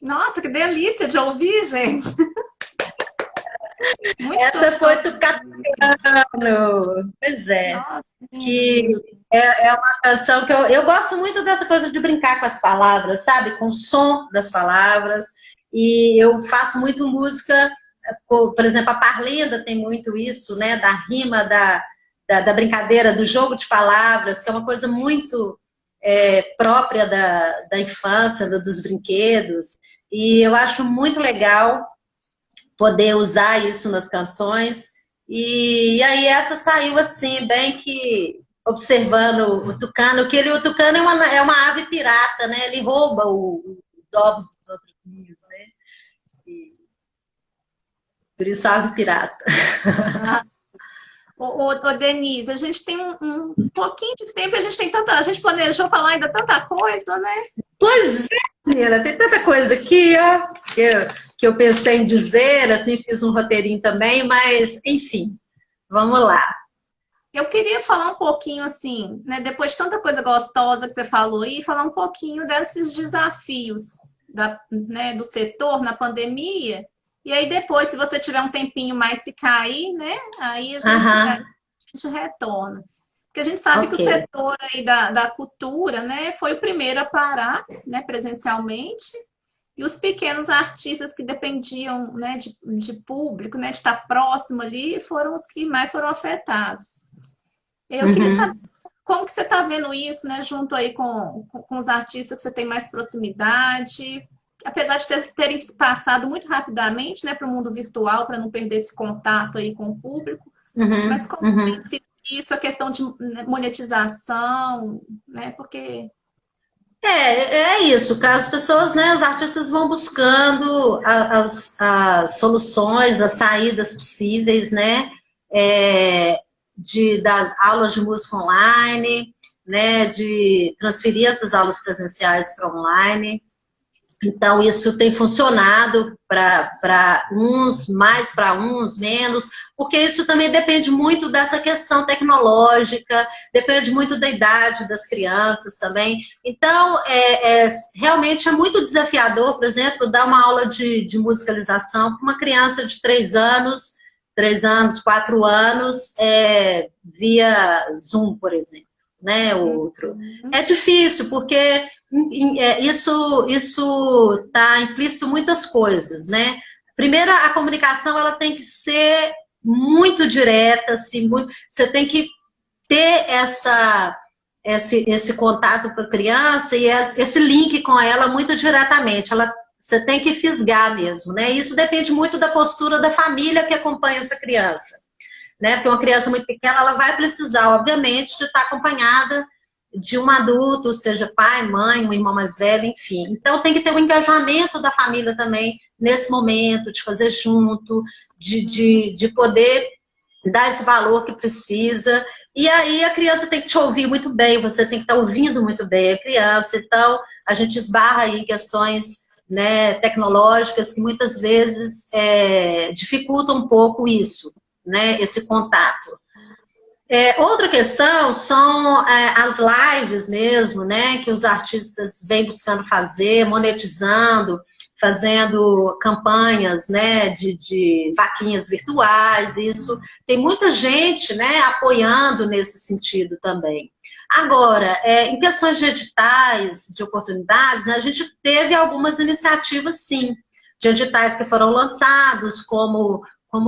Nossa, que delícia de ouvir, gente.
Essa foi Tucano. Pois é. Nossa, que é uma canção que eu gosto muito dessa coisa de brincar com as palavras, sabe? Com o som das palavras. E eu faço muito música, por exemplo, a Parlenda tem muito isso, né? Da rima, da brincadeira, do jogo de palavras, que é uma coisa muito própria da infância, dos brinquedos. E eu acho muito legal poder usar isso nas canções. E aí essa saiu assim, bem que observando o tucano, que o tucano é uma ave pirata, né? Ele rouba os ovos dos outros ninhos, né? E por isso ave pirata.
Ô, Denise, a gente tem um pouquinho de tempo, a gente planejou falar ainda tanta coisa, né?
Pois é, menina, tem tanta coisa aqui, ó, que eu pensei em dizer, assim, fiz um roteirinho também, mas, enfim, vamos lá.
Eu queria falar um pouquinho, assim, né, depois de tanta coisa gostosa que você falou aí, falar um pouquinho desses desafios né, do setor na pandemia. E aí depois, se você tiver um tempinho mais se cair, né? Aí a gente retorna. Porque a gente sabe que o setor aí da cultura, né, foi o primeiro a parar, né, presencialmente. E os pequenos artistas que dependiam, né, de público, né, de estar próximo ali, foram os que mais foram afetados. Eu queria saber como que você está vendo isso, né, junto aí com os artistas que você tem mais proximidade, apesar de terem se passado muito rapidamente, né, para o mundo virtual, para não perder esse contato aí com o público, mas como tem sido isso, a questão de monetização, né, porque...
É isso, as pessoas, né, os artistas vão buscando as soluções, as saídas possíveis, né, das aulas de música online, né, de transferir essas aulas presenciais para online. Então, isso tem funcionado para uns, mais para uns, menos, porque isso também depende muito dessa questão tecnológica, depende muito da idade das crianças também. Então, realmente é muito desafiador, por exemplo, dar uma aula de musicalização para uma criança de 3 anos, 4 anos, via Zoom, por exemplo, né, outro. É difícil, porque... Isso está implícito em muitas coisas, né? Primeiro, a comunicação ela tem que ser muito direta, assim, você tem que ter esse contato com a criança e esse link com ela muito diretamente. Ela Você tem que fisgar mesmo, né? Isso depende muito da postura da família que acompanha essa criança, né? Porque uma criança muito pequena, ela vai precisar, obviamente, de estar acompanhada de um adulto, seja pai, mãe, um irmão mais velho, enfim. Então tem que ter um engajamento da família também nesse momento, de fazer junto, de poder dar esse valor que precisa. E aí a criança tem que te ouvir muito bem, você tem que estar ouvindo muito bem a criança. Então a gente esbarra aí em questões, né, tecnológicas que muitas vezes dificultam um pouco isso, né, esse contato. Outra questão são as lives mesmo, né, que os artistas vêm buscando fazer, monetizando, fazendo campanhas, né, de vaquinhas virtuais. Isso tem muita gente, né, apoiando nesse sentido também. Agora, em questões de editais, de oportunidades, né, a gente teve algumas iniciativas, sim, de editais que foram lançados como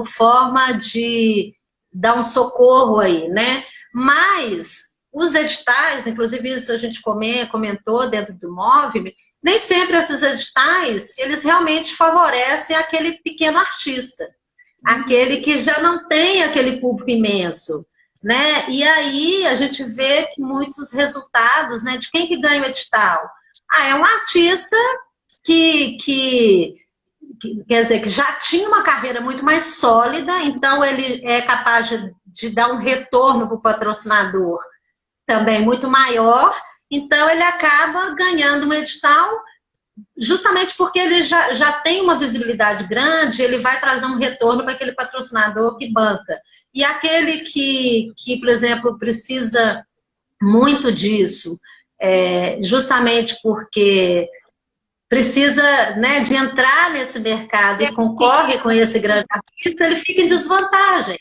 forma de dar um socorro aí, né? Mas os editais, inclusive isso a gente comentou dentro do Move-me, nem sempre esses editais, eles realmente favorecem aquele pequeno artista, aquele que já não tem aquele público imenso, né? E aí a gente vê que muitos resultados, né, de quem que ganha o edital? É um artista quer dizer, que já tinha uma carreira muito mais sólida, então ele é capaz de dar um retorno para o patrocinador também muito maior, então ele acaba ganhando um edital justamente porque ele já tem uma visibilidade grande, ele vai trazer um retorno para aquele patrocinador que banca. E aquele que por exemplo, precisa muito disso, justamente porque precisa, né, de entrar nesse mercado e concorre com esse grande artista, ele fica em desvantagem.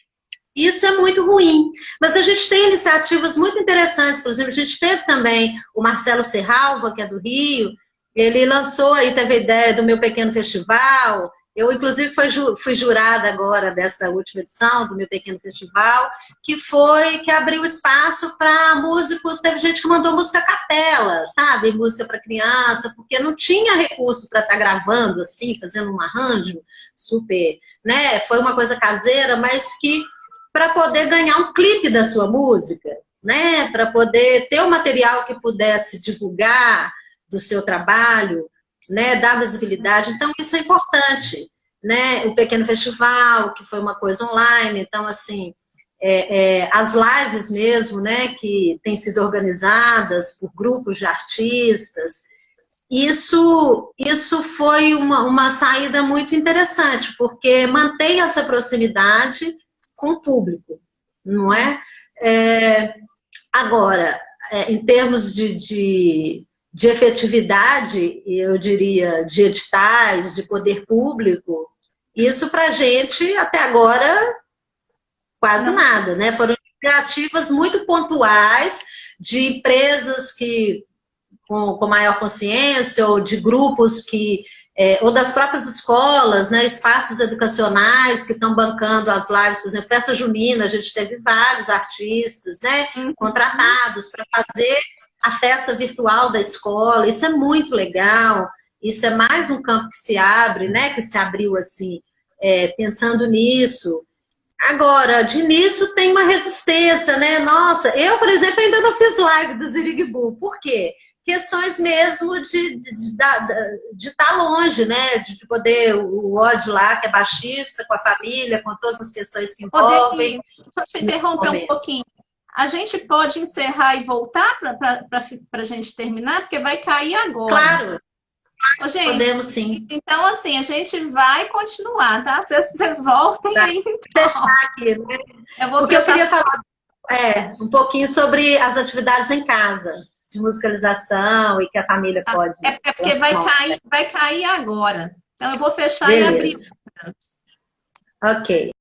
Isso é muito ruim. Mas a gente tem iniciativas muito interessantes. Por exemplo, a gente teve também o Marcelo Serralva, que é do Rio, ele lançou aí, teve a ideia do Meu Pequeno Festival. Eu, inclusive, fui jurada agora dessa última edição do Meu Pequeno Festival, que abriu espaço para músicos. Teve gente que mandou música a capela, sabe? Música para criança, porque não tinha recurso para estar gravando, assim, fazendo um arranjo super, né? Foi uma coisa caseira, mas que para poder ganhar um clipe da sua música, né? Para poder ter um material que pudesse divulgar do seu trabalho, né, dar visibilidade. Então isso é importante, né? O Pequeno Festival, que foi uma coisa online, então assim, as lives mesmo, né, que têm sido organizadas por grupos de artistas, isso foi uma saída muito interessante, porque mantém essa proximidade com o público, não é? Agora, em termos de efetividade, eu diria, de editais, de poder público, isso para a gente, até agora, quase nada, né? Foram iniciativas muito pontuais de empresas com maior consciência, ou de grupos ou das próprias escolas, né? Espaços educacionais que estão bancando as lives, por exemplo, Festa Junina, a gente teve vários artistas, né? Contratados para fazer a festa virtual da escola. Isso é muito legal, isso é mais um campo que se abre, né, que se abriu assim, pensando nisso. Agora, de início tem uma resistência, né, nossa, eu, por exemplo, ainda não fiz live do Zirigubu, por quê? Questões mesmo de estar longe, né, de poder, o Odd lá, que é baixista, com a família, com todas as questões que envolvem.
Só te interromper um pouquinho. A gente pode encerrar e voltar para a gente terminar, porque vai cair agora.
Claro.
Ô, gente,
podemos sim.
Então, assim, a gente vai continuar, tá? Vocês voltem aí, então.
Vou fechar aqui, né?
Eu
queria falar um pouquinho sobre as atividades em casa, de musicalização e que a família pode...
porque vai cair agora. Então, eu vou fechar
Beleza.
e abrir.
Ok.